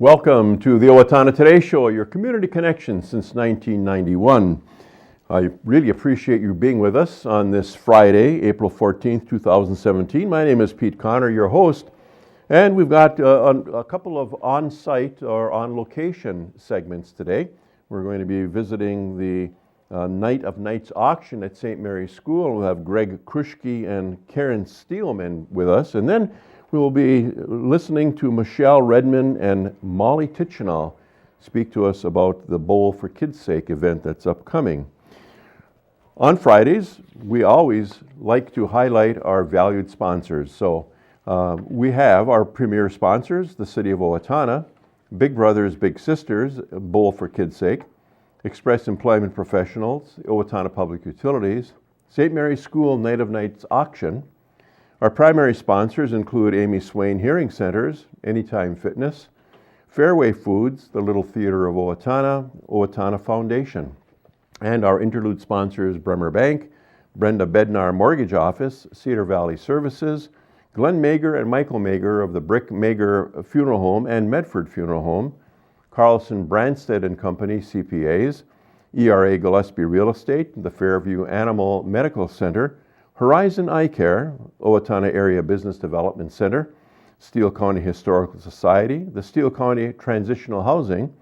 Welcome to the Owatonna Today Show, your community connection since 1991. I really appreciate you being with us on this Friday, April 14th, 2017. My name is Pete Connor, your host, and we've got a couple of on-site or on-location segments today. We're going to be visiting the Night of Nights auction at St. Mary's School. We'll have Greg Kruschke and Karen Steelman with us, and then we will be listening to Michelle Redman and Molly Tichenall speak to us about the Bowl for Kids' Sake event that's upcoming. On Fridays, we always like to highlight our valued sponsors. So we have our premier sponsors, the City of Owatonna, Big Brothers Big Sisters, Bowl for Kids' Sake, Express Employment Professionals, Owatonna Public Utilities, St. Mary's School Night of Nights auction. Our primary sponsors include Amy Swain Hearing Centers, Anytime Fitness, Fairway Foods, the Little Theater of Owatonna, Owatonna Foundation. And our interlude sponsors, Bremer Bank, Brenda Bednar Mortgage Office, Cedar Valley Services, Glenn Mager and Michael Mager of the Brick Mager Funeral Home and Medford Funeral Home, Carlson Branstead and Company CPAs, ERA Gillespie Real Estate, the Fairview Animal Medical Center, Horizon Eye Care, Owatonna Area Business Development Center, Steele County Historical Society, the Steele County Transitional Housing,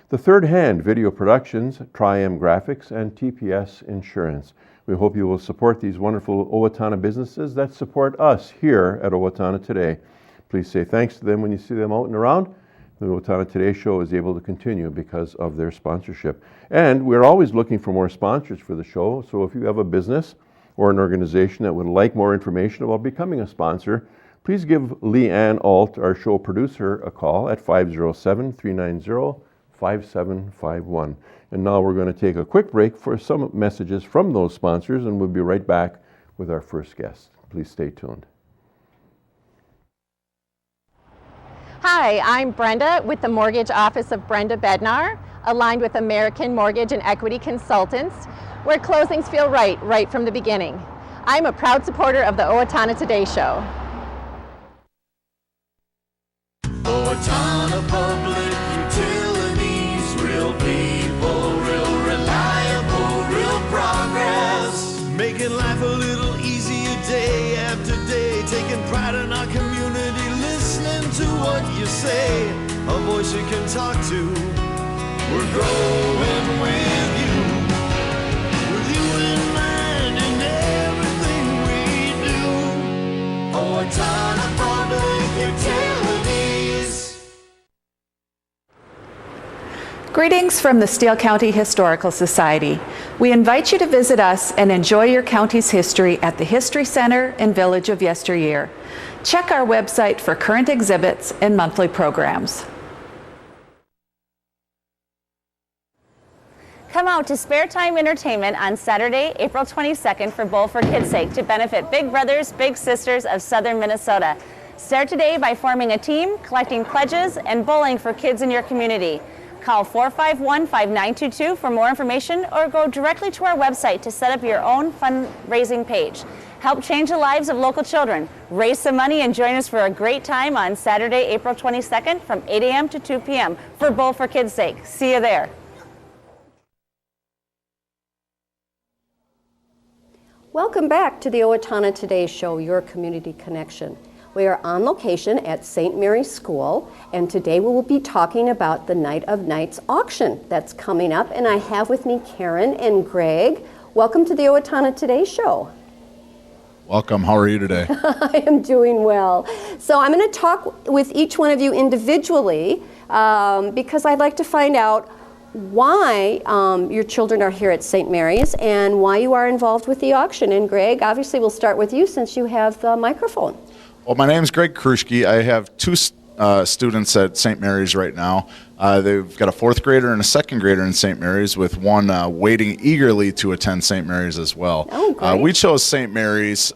the Third Hand Video Productions, Tri-M Graphics, and TPS Insurance. We hope you will support these wonderful Owatonna businesses that support us here at Owatonna Today. Please say thanks to them when you see them out and around. The Owatonna Today Show is able to continue because of their sponsorship. And we're always looking for more sponsors for the show, so if you have a business or an organization that would like more information about becoming a sponsor, please give Leanne Alt, our show producer, a call at 507-390-5751. And now we're going to take a quick break for some messages from those sponsors, and we'll be right back with our first guest. Please stay tuned. Hi, I'm Brenda with the Mortgage Office of Brenda Bednar, aligned with American Mortgage and Equity Consultants, where closings feel right from the beginning. I'm a proud supporter of the Owatonna Today Show. Owatonna Public Utilities, real people, real reliable, real progress. Making life a little easier day after day, taking pride in our community, listening to what you say, a voice you can talk to. We're growing with you. Owatonna Public Utilities. Greetings from the Steele County Historical Society. We invite you to visit us and enjoy your county's history at the History Center and Village of Yesteryear. Check our website for current exhibits and monthly programs. Come out to Spare Time Entertainment on Saturday, April 22nd for Bowl for Kids' Sake to benefit Big Brothers Big Sisters of Southern Minnesota. Start today by forming a team, collecting pledges, and bowling for kids in your community. Call 451-5922 for more information or go directly to our website to set up your own fundraising page. Help change the lives of local children. Raise some money and join us for a great time on Saturday, April 22nd from 8 a.m. to 2 p.m. for Bowl for Kids' Sake. See you there. Welcome back to the Owatonna Today Show, your community connection. We are on location at St. Mary's School, and today we will be talking about the Night of Nights auction that's coming up, and I have with me Karen and Greg. Welcome to the Owatonna Today Show. Welcome. How are you today? I am doing well. So I'm going to talk with each one of you individually because I'd like to find out why your children are here at St. Mary's and why you are involved with the auction. And Greg, obviously we'll start with you since you have the microphone. Well, my name is Greg Kruschke. I have two students at St. Mary's right now. They've got a fourth grader and a second grader in St. Mary's, with one waiting eagerly to attend St. Mary's as well. Oh, great. We chose St. Mary's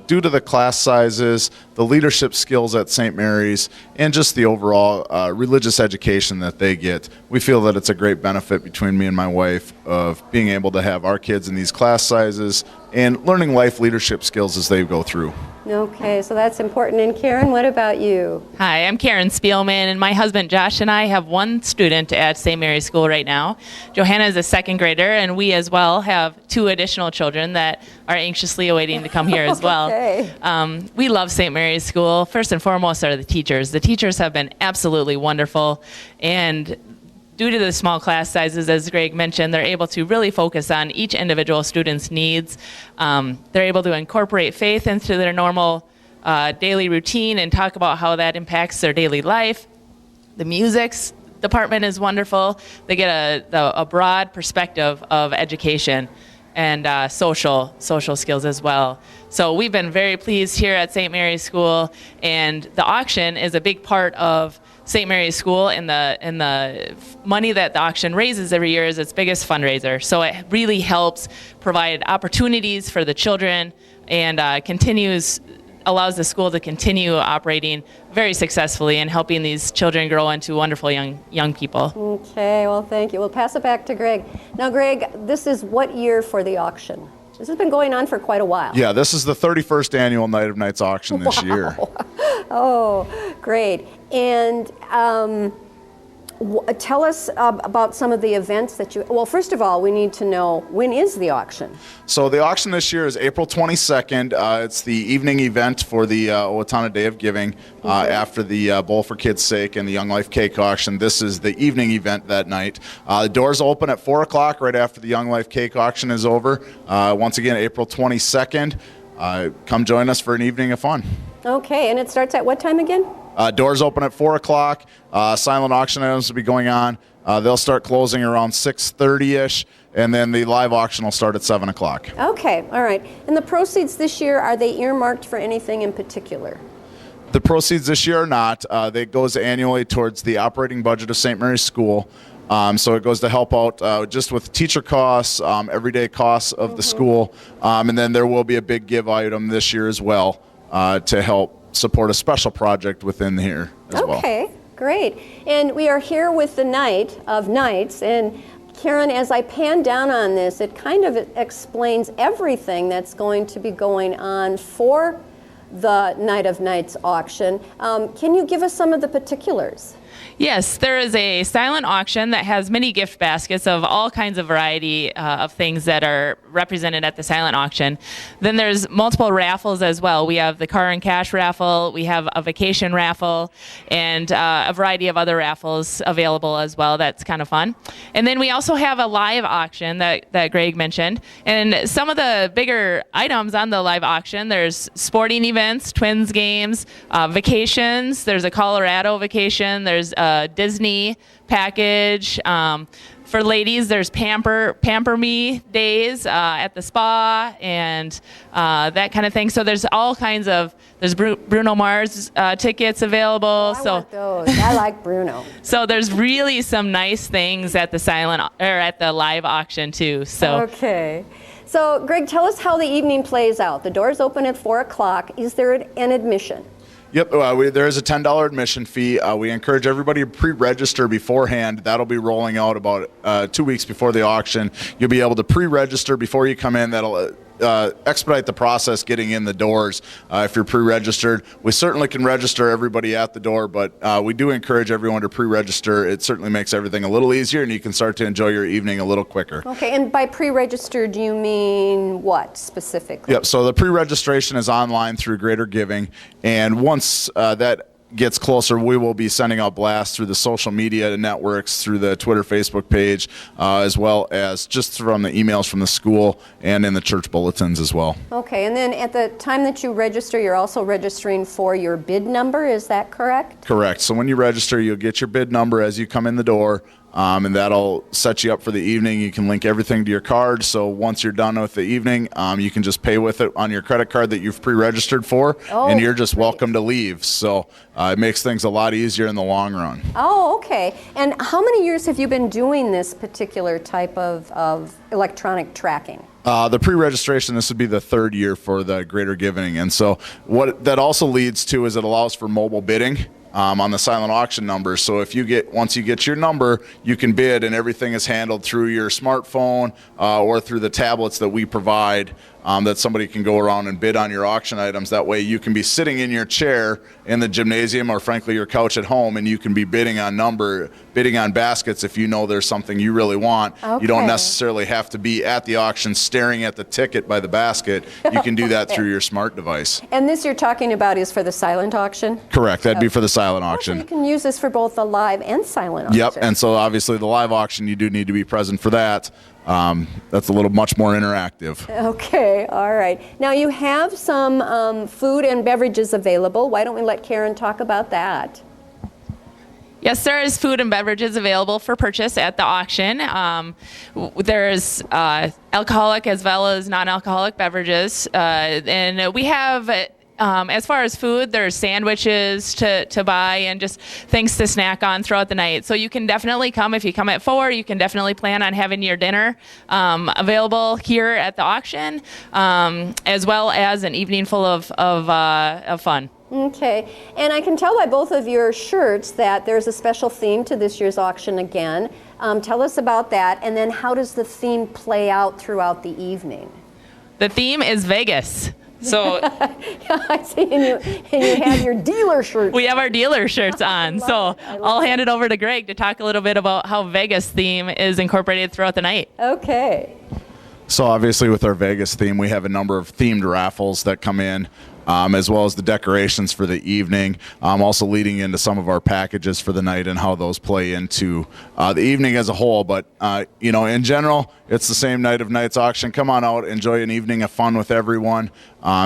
due to the class sizes, the leadership skills at St. Mary's, and just the overall religious education that they get. We feel that it's a great benefit between me and my wife of being able to have our kids in these class sizes and learning life leadership skills as they go through. Okay, so that's important. And Karen, what about you? Hi, I'm Karen Spielman, and my husband Josh and I have one student at St. Mary's School right now. Johanna is a second grader, and we as well have 2 additional children that are anxiously awaiting to come here as well. Okay. We love St. Mary's School. First and foremost are the teachers. The teachers have been absolutely wonderful, and due to the small class sizes, as Greg mentioned, they're able to really focus on each individual student's needs. They're able to incorporate faith into their normal daily routine and talk about how that impacts their daily life. The music department is wonderful. They get a broad perspective of education and social skills as well. So we've been very pleased here at St. Mary's School, and the auction is a big part of St. Mary's School, and the money that the auction raises every year is its biggest fundraiser. So it really helps provide opportunities for the children and allows the school to continue operating very successfully and helping these children grow into wonderful young people. Okay, well, thank you. We'll pass it back to Greg. Now, Greg, this is what year for the auction? This has been going on for quite a while. Yeah, this is the 31st annual Night of Nights auction this year. Oh, great. And tell us about some of the events that well, first of all, we need to know, when is the auction? So the auction this year is April 22nd. It's the evening event for the Owatonna Day of Giving. After the Bowl for Kids' Sake and the Young Life Cake Auction, this is the evening event that night. The doors open at 4 o'clock right after the Young Life Cake Auction is over. Once again, April 22nd. Come join us for an evening of fun. Okay, and it starts at what time again? Doors open at 4 o'clock. Silent auction items will be going on. They'll start closing around 6:30-ish, and then the live auction will start at 7 o'clock. Okay, all right. And the proceeds this year, are they earmarked for anything in particular? The proceeds this year are not. It goes annually towards the operating budget of St. Mary's School. So it goes to help out just with teacher costs, everyday costs of the school, and then there will be a big give item this year as well to help support a special project within here as well. Okay, great. And we are here with the Night of Nights, and Karen, as I pan down on this, it kind of explains everything that's going to be going on for the Night of Nights auction. Can you give us some of the particulars? Yes, there is a silent auction that has many gift baskets of all kinds of variety of things that are represented at the silent auction. Then there's multiple raffles as well. We have the car and cash raffle, we have a vacation raffle, and a variety of other raffles available as well. That's kind of fun. And then we also have a live auction that Greg mentioned. And some of the bigger items on the live auction, there's sporting events, twins games, vacations. There's a Colorado vacation. There's a Disney package. For ladies, there's Pamper Me days at the spa and that kind of thing. So there's all kinds of, there's Bruno Mars tickets available. I want those. I like Bruno. So there's really some nice things at the live auction too. So okay. So Greg, tell us how the evening plays out. The doors open at 4 o'clock. Is there an admission? Yep, there is a $10 admission fee. We encourage everybody to pre-register beforehand. That'll be rolling out about 2 weeks before the auction. You'll be able to pre-register before you come in. That'll expedite the process getting in the doors if you're pre-registered. We certainly can register everybody at the door, but we do encourage everyone to pre-register. It certainly makes everything a little easier, and you can start to enjoy your evening a little quicker. Okay, and by pre-registered, do you mean what specifically? Yep, so the pre-registration is online through Greater Giving, and once that gets closer, we will be sending out blasts through the social media networks, through the Twitter, Facebook page, as well as just from the emails from the school and in the church bulletins as well. Okay, and then at the time that you register, you're also registering for your bid number, is that correct? Correct. So when you register, you'll get your bid number as you come in the door. And that'll set you up for the evening. You can link everything to your card, so once you're done with the evening, you can just pay with it on your credit card that you've pre-registered for, and you're just welcome to leave. So it makes things a lot easier in the long run. Oh, okay. And how many years have you been doing this particular type of electronic tracking? The pre-registration, this would be the 3rd year for the Greater Giving, and so what that also leads to is it allows for mobile bidding. On the silent auction numbers. So if once you get your number, you can bid, and everything is handled through your smartphone or through the tablets that we provide that somebody can go around and bid on your auction items. That way you can be sitting in your chair in the gymnasium or frankly your couch at home, and you can be bidding on baskets if you know there's something you really want. Okay. You don't necessarily have to be at the auction staring at the ticket by the basket. You can do that through your smart device. And this you're talking about is for the silent auction? Correct. That'd be for the silent So auction. you can use this for both the live and silent auction. Yep, and so obviously the live auction, you do need to be present for that. That's a little much more interactive. Okay, all right. Now you have some food and beverages available. Why don't we let Karen talk about that? Yes, there is food and beverages available for purchase at the auction. There's alcoholic as well as non-alcoholic beverages. And we have, as far as food, there's sandwiches to buy and just things to snack on throughout the night. So you can definitely come. If you come at 4, you can definitely plan on having your dinner available here at the auction, as well as an evening full of fun. Okay, and I can tell by both of your shirts that there's a special theme to this year's auction again. Tell us about that, and then how does the theme play out throughout the evening? The theme is Vegas. So I see, and you have your dealer shirt. we have our dealer shirts on. So I'll hand it over to Greg to talk a little bit about how Vegas theme is incorporated throughout the night. Okay. So obviously with our Vegas theme, we have a number of themed raffles that come in, as well as the decorations for the evening, also leading into some of our packages for the night and how those play into the evening as a whole. But, in general, it's the same night of nights auction. Come on out, enjoy an evening of fun with everyone,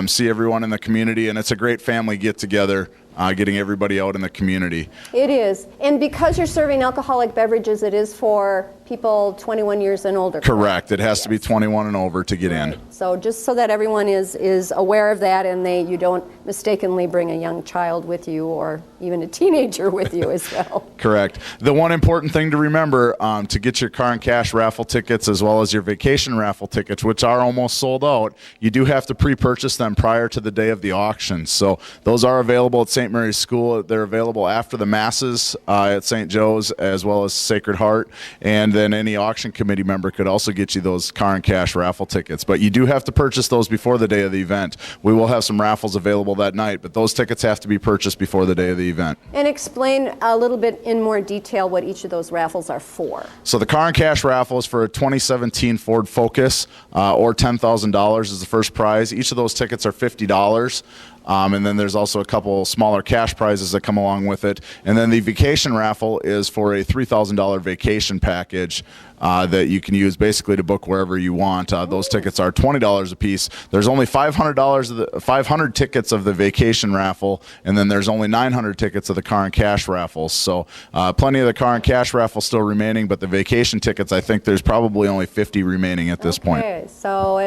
see everyone in the community, and it's a great family get-together. Getting everybody out in the community. It is. And because you're serving alcoholic beverages, it is for people 21 years and older. Correct. It has to be 21 and over to get in. So just so that everyone is aware of that, and you don't mistakenly bring a young child with you or even a teenager with you as well. Correct. The one important thing to remember, to get your car and cash raffle tickets as well as your vacation raffle tickets, which are almost sold out, you do have to pre-purchase them prior to the day of the auction. So those are available at St. Mary's School. They're available after the masses at St. Joe's as well as Sacred Heart. And then any auction committee member could also get you those car and cash raffle tickets. But you do have to purchase those before the day of the event. We will have some raffles available that night, but those tickets have to be purchased before the day of the event. And explain a little bit in more detail what each of those raffles are for. So the car and cash raffle is for a 2017 Ford Focus, or $10,000 is the first prize. Each of those tickets are $50. And then there's also a couple smaller cash prizes that come along with it. And then the vacation raffle is for a $3,000 vacation package that you can use basically to book wherever you want. Those tickets are $20 a piece. There's only $500 tickets of the vacation raffle, and then there's only 900 tickets of the car and cash raffles. So plenty of the car and cash raffle still remaining, but the vacation tickets, I think there's probably only 50 remaining at this point. Okay, so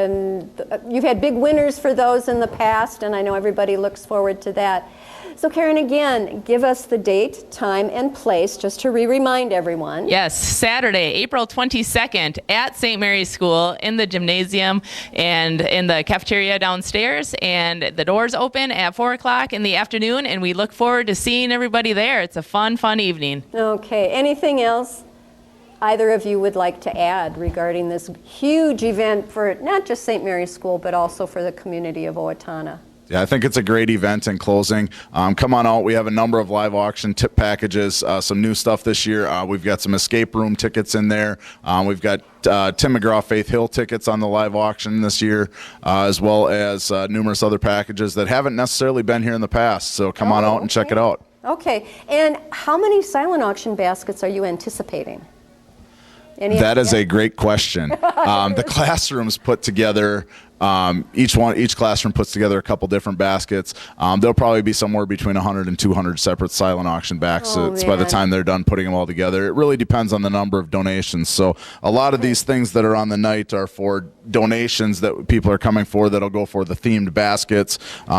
you've had big winners for those in the past, and I know everybody looks forward to that. So Karen, again, give us the date, time, and place, just to remind everyone. Yes, Saturday, April 22nd at St. Mary's School in the gymnasium and in the cafeteria downstairs. And the doors open at 4 o'clock in the afternoon, and we look forward to seeing everybody there. It's a fun evening. Okay, anything else either of you would like to add regarding this huge event for not just St. Mary's School, but also for the community of Owatonna? Yeah, I think it's a great event in closing. Come on out. We have a number of live auction tip packages, some new stuff this year. We've got some escape room tickets in there. We've got Tim McGraw Faith Hill tickets on the live auction this year, as well as numerous other packages that haven't necessarily been here in the past. So come on out and check it out. Okay, and how many silent auction baskets are you anticipating? That is a great question. The classrooms put together, each classroom puts together a couple different baskets. There'll probably be somewhere between 100 and 200 separate silent auction baskets by the time they're done putting them all together. It really depends on the number of donations. So a lot of these things that are on the night are for donations that people are coming for that'll go for the themed baskets.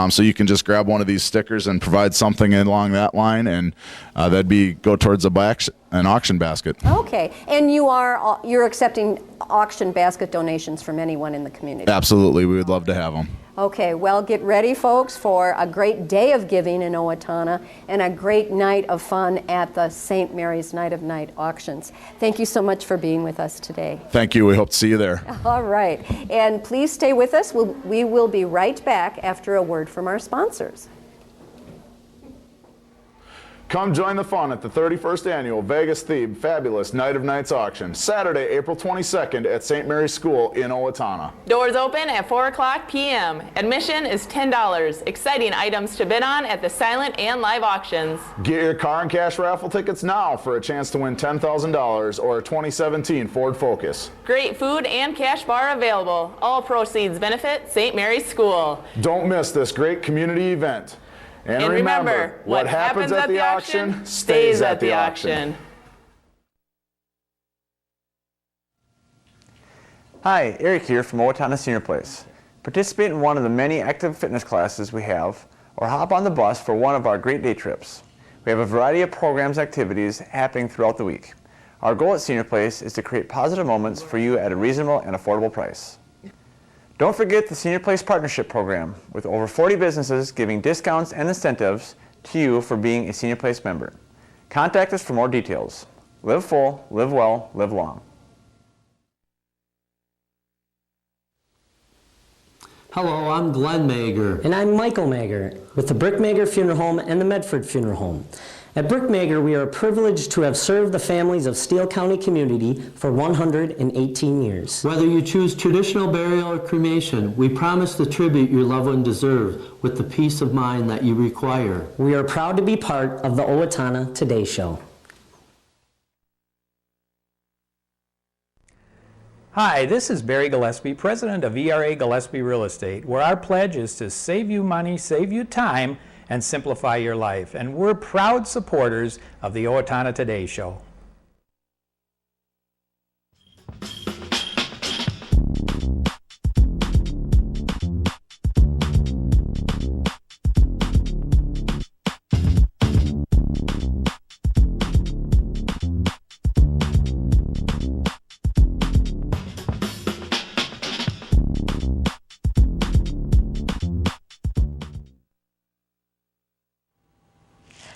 So you can just grab one of these stickers and provide something along that line, and that'd go towards an auction basket. Okay, and you're accepting auction basket donations from anyone in the community? Absolutely, we would love to have them. Okay, well, get ready, folks, for a great day of giving in Owatonna and a great night of fun at the St. Mary's Night of Night auctions. Thank you so much for being with us today. Thank you. We hope to see you there. All right, and please stay with us. We will be right back after a word from our sponsors. Come join the fun at the 31st Annual Vegas-themed Fabulous Night of Nights auction, Saturday, April 22nd at St. Mary's School in Owatonna. Doors open at 4:00 p.m. Admission is $10. Exciting items to bid on at the silent and live auctions. Get your car and cash raffle tickets now for a chance to win $10,000 or a 2017 Ford Focus. Great food and cash bar available. All proceeds benefit St. Mary's School. Don't miss this great community event. And remember, what happens at the auction stays at the auction. Hi, Eric here from Owatonna Senior Place. Participate in one of the many active fitness classes we have, or hop on the bus for one of our great day trips. We have a variety of programs and activities happening throughout the week. Our goal at Senior Place is to create positive moments for you at a reasonable and affordable price. Don't forget the Senior Place Partnership Program, with over 40 businesses giving discounts and incentives to you for being a Senior Place member. Contact us for more details. Live full, live well, live long. Hello, I'm Glenn Mager. And I'm Michael Mager with the Brick Mager Funeral Home and the Medford Funeral Home. At Brick Mager, we are privileged to have served the families of Steele County community for 118 years. Whether you choose traditional burial or cremation, we promise the tribute your loved one deserves with the peace of mind that you require. We are proud to be part of the Owatonna Today Show. Hi, this is Barry Gillespie, president of ERA Gillespie Real Estate, where our pledge is to save you money, save you time, and simplify your life. And we're proud supporters of the Owatonna Today Show.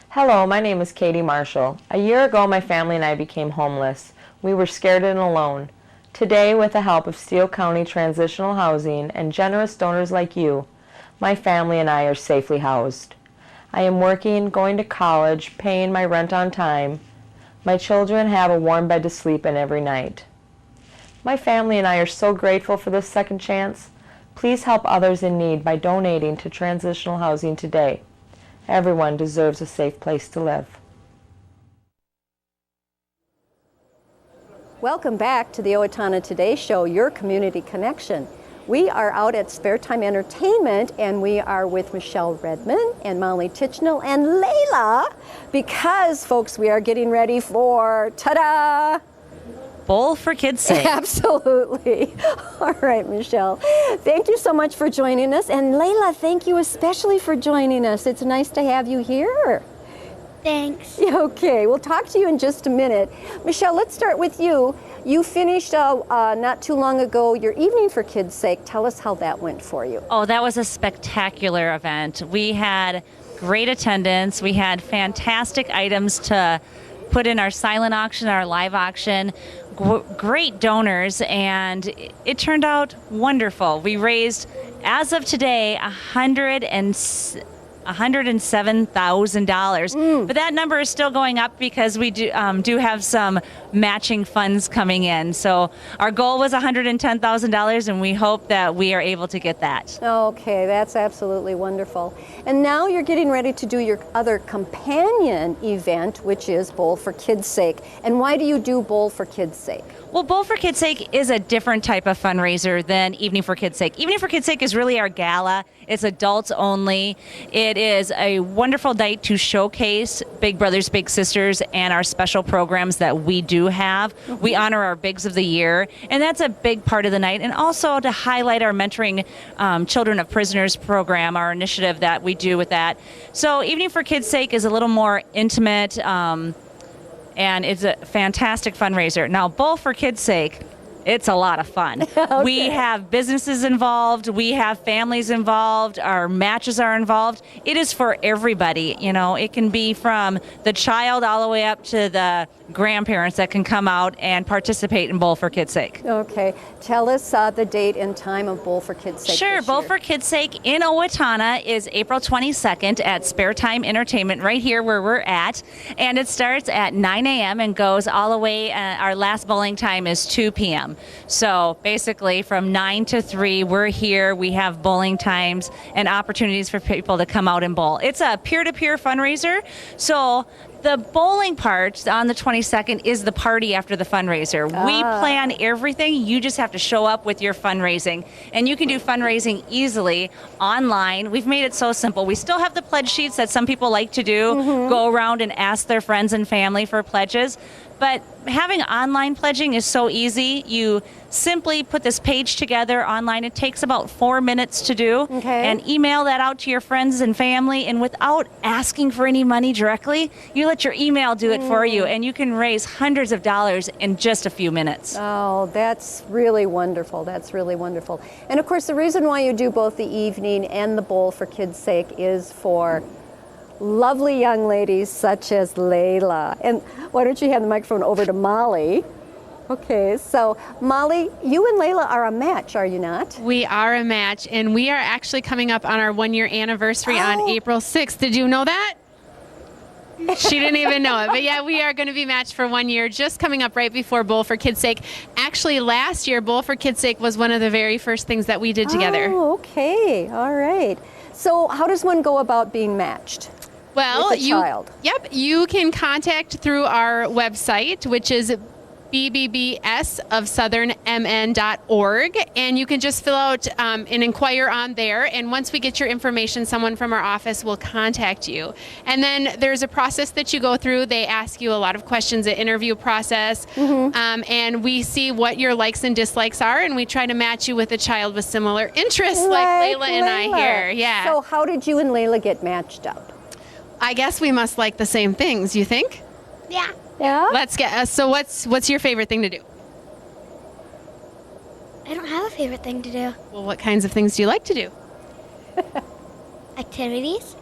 Hello, my name is Katie Marshall. A year ago, my family and I became homeless. We were scared and alone. Today, with the help of Steele County Transitional Housing and generous donors like you, my family and I are safely housed. I am working, going to college, paying my rent on time. My children have a warm bed to sleep in every night. My family and I are so grateful for this second chance. Please help others in need by donating to Transitional Housing today. Everyone deserves a safe place to live. Welcome back to the Owatonna Today Show, your community connection. We are out at Spare Time Entertainment, and we are with Michelle Redmond and Molly Tichnell and Layla, because, folks, we are getting ready for, ta-da! Bowl for Kids' Sake. Absolutely. All right, Michelle. Thank you so much for joining us. And Layla, thank you especially for joining us. It's nice to have you here. Thanks. Okay, we'll talk to you in just a minute. Michelle, let's start with you. You finished not too long ago your Evening for Kids' Sake. Tell us how that went for you. Oh, that was a spectacular event. We had great attendance. We had fantastic items to put in our silent auction, our live auction. Great donors, and it turned out wonderful. We raised, as of today, $107,000. But that number is still going up because we do have some matching funds coming in. So our goal was $110,000, and we hope that we are able to get that. Okay, that's absolutely wonderful. And now you're getting ready to do your other companion event, which is Bowl for Kids' Sake. And why do you do Bowl for Kids' Sake? Well, Bowl for Kids' Sake is a different type of fundraiser than Evening for Kids' Sake. Evening for Kids' Sake is really our gala. It's adults only. It is a wonderful night to showcase Big Brothers, Big Sisters, and our special programs that we do have. We honor our Bigs of the Year, and that's a big part of the night. And also to highlight our Mentoring Children of Prisoners program, our initiative that we do with that. So Evening for Kids' Sake is a little more intimate, and it's a fantastic fundraiser. Now, Bowl for Kids' Sake It's a lot of fun. Okay. We have businesses involved. We have families involved. Our matches are involved. It is for everybody. You know, it can be from the child all the way up to the grandparents that can come out and participate in Bowl for Kids' Sake. Okay. Tell us the date and time of Bowl for Kids' Sake. Sure. Bowl for Kids' Sake in Owatonna is April 22nd at Spare Time Entertainment right here where we're at. And it starts at 9 a.m. and goes all the way. Our last bowling time is 2 p.m. So basically from 9 to 3, we're here. We have bowling times and opportunities for people to come out and bowl. It's a peer-to-peer fundraiser. So the bowling part on the 22nd is the party after the fundraiser. We plan everything. You just have to show up with your fundraising. And you can do fundraising easily online. We've made it so simple. We still have the pledge sheets that some people like to do, go around and ask their friends and family for pledges. But having online pledging is so easy. You simply put this page together online. It takes about 4 minutes to do. And email that out to your friends and family. And without asking for any money directly, you let your email do it for you. And you can raise hundreds of dollars in just a few minutes. Oh, that's really wonderful. That's really wonderful. And of course, the reason why you do both the evening and the Bowl for Kids' Sake is for lovely young ladies such as Layla. And why don't you hand the microphone over to Molly? Okay, so Molly, you and Layla are a match, are you not? We are a match, and we are actually coming up on our 1-year anniversary on April 6th. Did you know that? She didn't even know it. But yeah, we are going to be matched for 1 year, just coming up right before Bowl for Kids' Sake. Actually, last year, Bowl for Kids' Sake was one of the very first things that we did together. Oh, okay. All right. So how does one go about being matched? Well, with a child? You can contact through our website, which is bbbsofsouthernmn.org, and you can just fill out and inquire on there. And once we get your information, someone from our office will contact you. And then there's a process that you go through. They ask you a lot of questions, an interview process, and we see what your likes and dislikes are, and we try to match you with a child with similar interests, like Layla and I here. Yeah. So how did you and Layla get matched up? I guess we must like the same things, you think? Yeah. Yeah? Let's get, so what's your favorite thing to do? I don't have a favorite thing to do. Well, what kinds of things do you like to do? Activities.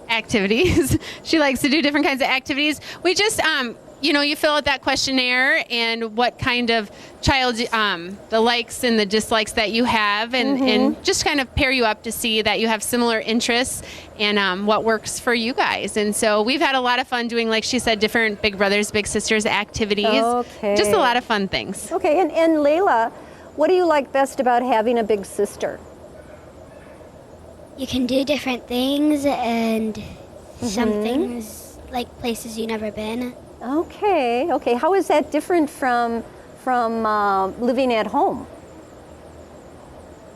Activities. She likes to do different kinds of activities. We just, you fill out that questionnaire and what kind of child, the likes and the dislikes that you have, and just kind of pair you up to see that you have similar interests and what works for you guys. And so we've had a lot of fun doing, like she said, different Big Brothers, Big Sisters activities. Okay. Just a lot of fun things. Okay, and Layla, what do you like best about having a big sister? You can do different things and some things, like places you've never been. Okay, okay. How is that different from living at home?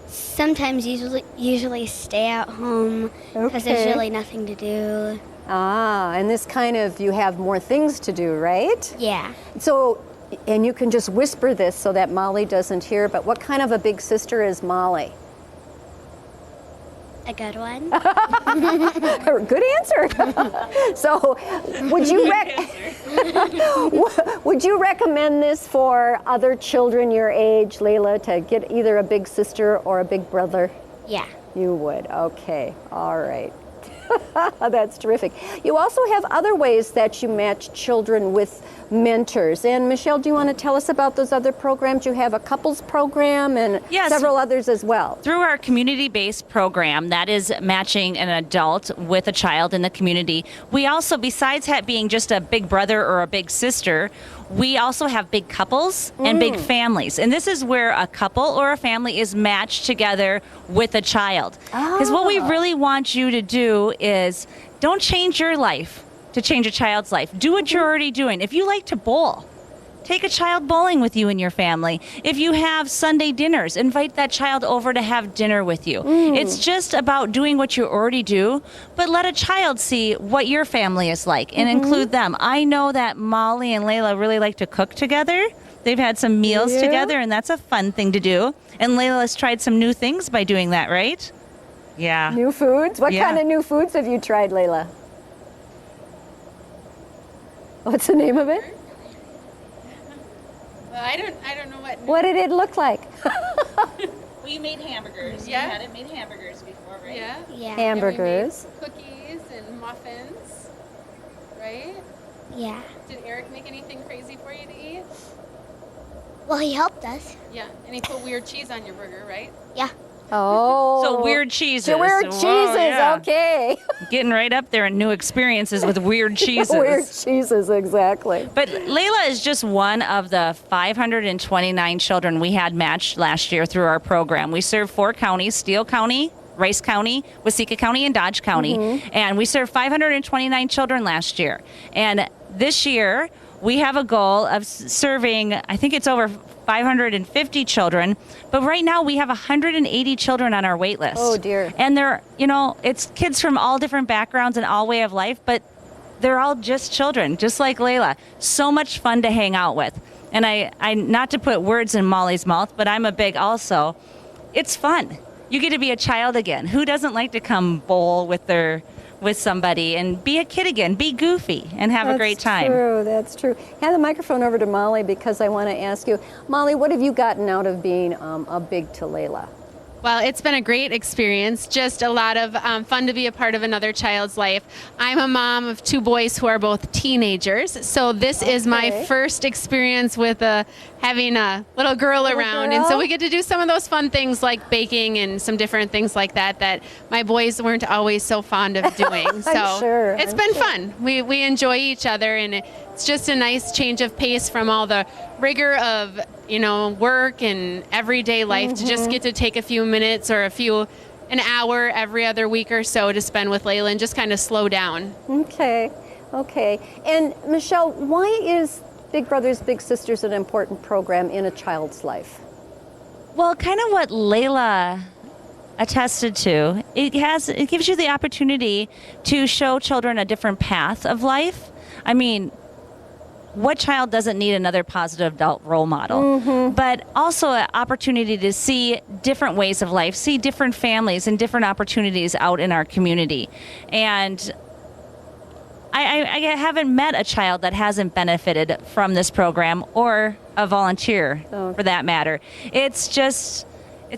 Sometimes usually stay at home because there's really nothing to do. Ah, and this kind of, you have more things to do, right? Yeah. So, and you can just whisper this so that Molly doesn't hear, but what kind of a big sister is Molly? A good one. Good answer. So, would you recommend this for other children your age, Layla, to get either a big sister or a big brother? Yeah. You would. Okay. All right. That's terrific. You also have other ways that you match children with mentors. And Michelle, do you want to tell us about those other programs? You have a couples program and several others as well. Through our community-based program, that is matching an adult with a child in the community. We also, besides being just a big brother or a big sister, we also have big couples and big families. And this is where a couple or a family is matched together with a child. Because what we really want you to do is don't change your life to change a child's life. Do what you're already doing. If you like to bowl, take a child bowling with you and your family. If you have Sunday dinners, invite that child over to have dinner with you. It's just about doing what you already do, but let a child see what your family is like and include them. I know that Molly and Layla really like to cook together. They've had some meals together, and that's a fun thing to do. And Layla's tried some new things by doing that, right? Yeah. New foods? What kind of new foods have you tried, Layla? What's the name of it? Well, I don't know what. What did it look like? We made hamburgers. Yeah. You hadn't made hamburgers before, right? Yeah. Yeah. Hamburgers. And we made cookies and muffins, right? Yeah. Did Eric make anything crazy for you to eat? Well, he helped us. Yeah, and he put weird cheese on your burger, right? Yeah. Oh. So weird cheeses. So weird cheeses, Whoa, yeah. okay. Getting right up there in new experiences with weird cheeses. Weird cheeses, exactly. But Layla is just one of the 529 children we had matched last year through our program. We serve 4 counties, Steele County, Rice County, Waseca County, and Dodge County. And we served 529 children last year. And this year, we have a goal of serving, I think it's over 550 children, but right now we have 180 children on our wait list. Oh, dear. And they're, it's kids from all different backgrounds and all way of life, but they're all just children, just like Layla. So much fun to hang out with. And I not to put words in Molly's mouth, but I'm a big also. It's fun. You get to be a child again. Who doesn't like to come bowl with somebody and be a kid again, be goofy, and have a great time? That's true. Hand the microphone over to Molly because I want to ask you, Molly, what have you gotten out of being a big to Layla? Well, it's been a great experience, just a lot of fun to be a part of another child's life. I'm a mom of 2 boys who are both teenagers, so this is my first experience with having a little girl around. And so we get to do some of those fun things like baking and some different things like that my boys weren't always so fond of doing. So it's been fun. We enjoy each other, and it's just a nice change of pace from all the rigor of work and everyday life to just get to take a few minutes or an hour every other week or so to spend with Layla and just kind of slow down. Okay. And Michelle, why is Big Brothers Big Sisters an important program in a child's life? Well, kind of what Layla attested to, it gives you the opportunity to show children a different path of life. I mean, what child doesn't need another positive adult role model? But also an opportunity to see different ways of life, see different families and different opportunities out in our community. And I haven't met a child that hasn't benefited from this program, or a volunteer for that matter. It's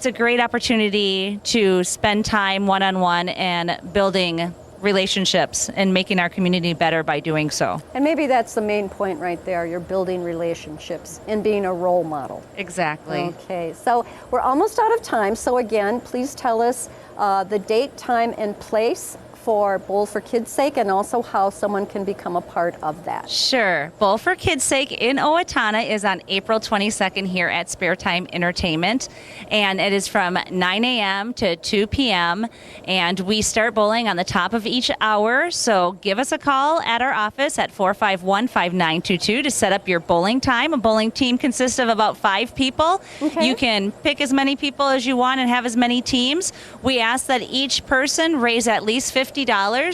a great opportunity to spend time one-on-one and building relationships and making our community better by doing so. And maybe that's the main point right there. You're building relationships and being a role model. Exactly. Okay, so we're almost out of time. So again, please tell us the date, time, and place for Bowl for Kids' Sake, and also how someone can become a part of that. Sure. Bowl for Kids' Sake in Owatonna is on April 22nd here at Spare Time Entertainment, and it is from 9 a.m. to 2 p.m., and we start bowling on the top of each hour, so give us a call at our office at 451-5922 to set up your bowling time. A bowling team consists of about 5 people. Okay. You can pick as many people as you want and have as many teams. We ask that each person raise at least $50,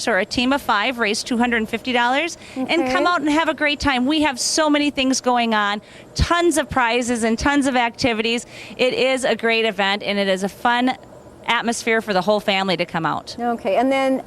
or a team of 5 raise $250, and come out and have a great time. We have so many things going on, tons of prizes and tons of activities. It is a great event, and it is a fun atmosphere for the whole family to come out. Okay, and then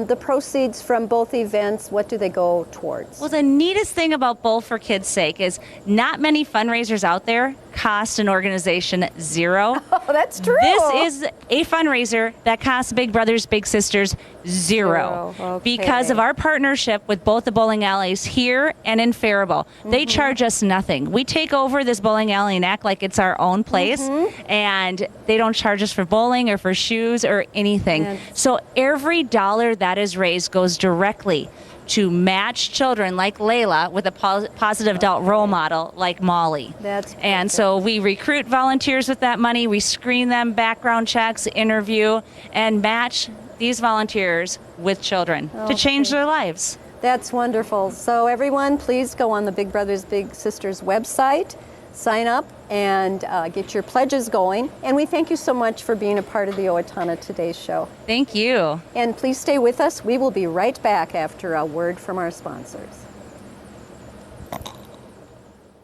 the proceeds from both events, what do they go towards? Well, the neatest thing about Bowl for Kids' Sake is not many fundraisers out there cost an organization $0. Oh, that's true. This is a fundraiser that costs Big Brothers Big Sisters $0. Okay. Because of our partnership with both the bowling alleys here and in Faribault. They charge us nothing. We take over this bowling alley and act like it's our own place, and they don't charge us for bowling or for shoes or anything. So every dollar that is raised goes directly to match children like Layla with a positive adult role model like Molly. And so we recruit volunteers with that money, we screen them, background checks, interview, and match these volunteers with children to change their lives. That's wonderful. So everyone, please go on the Big Brothers Big Sisters website, sign up, and get your pledges going. And we thank you so much for being a part of the Owatonna Today show. Thank you. And please stay with us. We will be right back after a word from our sponsors.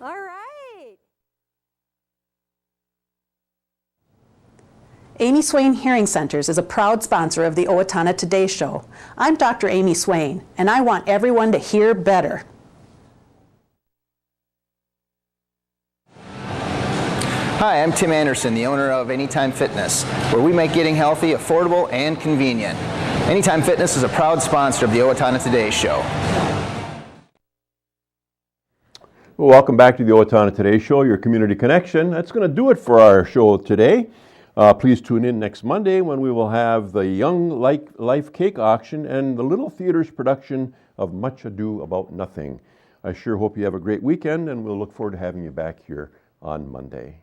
All right. Amy Swain Hearing Centers is a proud sponsor of the Owatonna Today show. I'm Dr. Amy Swain, and I want everyone to hear better. Hi, I'm Tim Anderson, the owner of Anytime Fitness, where we make getting healthy affordable and convenient. Anytime Fitness is a proud sponsor of the Owatonna Today Show. Well, welcome back to the Owatonna Today Show, your community connection. That's going to do it for our show today. Please tune in next Monday when we will have the Young Life Cake Auction and the Little Theater's production of Much Ado About Nothing. I sure hope you have a great weekend, and we'll look forward to having you back here on Monday.